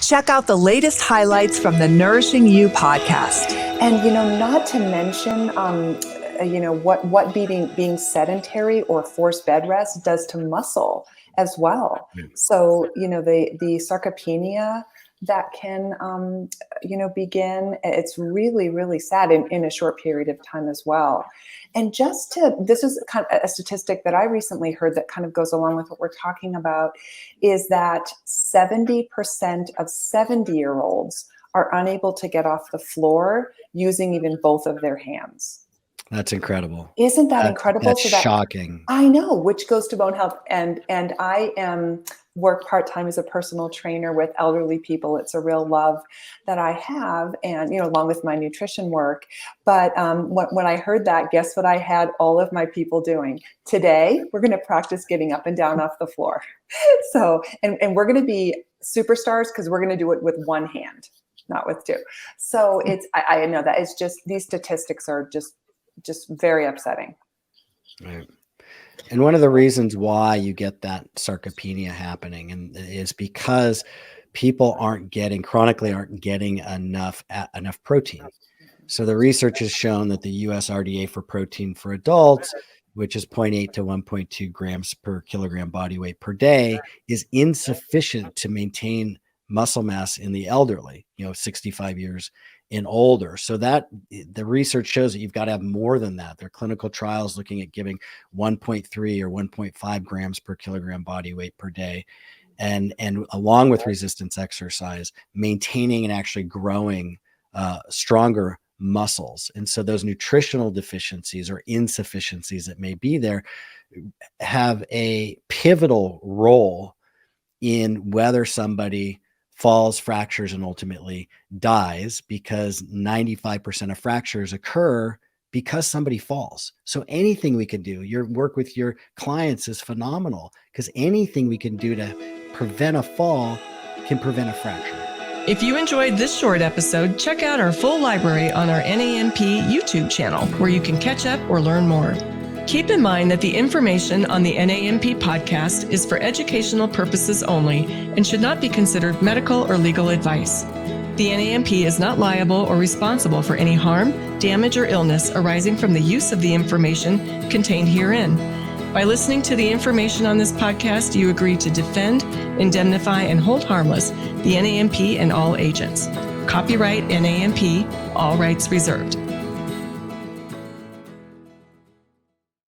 Check out the latest highlights from the Nourishing You podcast. And, not to mention, what being sedentary or forced bed rest does to muscle as well. So, the sarcopenia that can, begin, it's really, really sad in a short period of time as well. And this is kind of a statistic that I recently heard that kind of goes along with what we're talking about, is that 70% of 70-year-olds are unable to get off the floor using even both of their hands. That's incredible. Isn't that incredible? That's shocking. I know, which goes to bone health. And I work part-time as a personal trainer with elderly people. It's a real love that I have, and, along with my nutrition work. But when I heard that, guess what I had all of my people doing? Today, we're going to practice getting up and down off the floor. So, and we're going to be superstars because we're going to do it with one hand, not with two. So I know that it's just, these statistics are just very upsetting. Right. And one of the reasons why you get that sarcopenia happening is because people chronically aren't getting enough protein. So the research has shown that the US RDA for protein for adults, which is 0.8 to 1.2 grams per kilogram body weight per day, is insufficient to maintain muscle mass in the elderly, 65 years and older. So that the research shows that you've got to have more than that. There are clinical trials looking at giving 1.3 or 1.5 grams per kilogram body weight per day. And along with resistance exercise, maintaining and actually growing stronger muscles. And so those nutritional deficiencies or insufficiencies that may be there have a pivotal role in whether somebody falls, fractures, and ultimately dies, because 95% of fractures occur because somebody falls. So anything we can do, your work with your clients is phenomenal, because anything we can do to prevent a fall can prevent a fracture. If you enjoyed this short episode, check out our full library on our NAMP YouTube channel, where you can catch up or learn more. Keep in mind that the information on the NAMP podcast is for educational purposes only and should not be considered medical or legal advice. The NAMP is not liable or responsible for any harm, damage, or illness arising from the use of the information contained herein. By listening to the information on this podcast, you agree to defend, indemnify, and hold harmless the NAMP and all agents. Copyright NAMP, all rights reserved.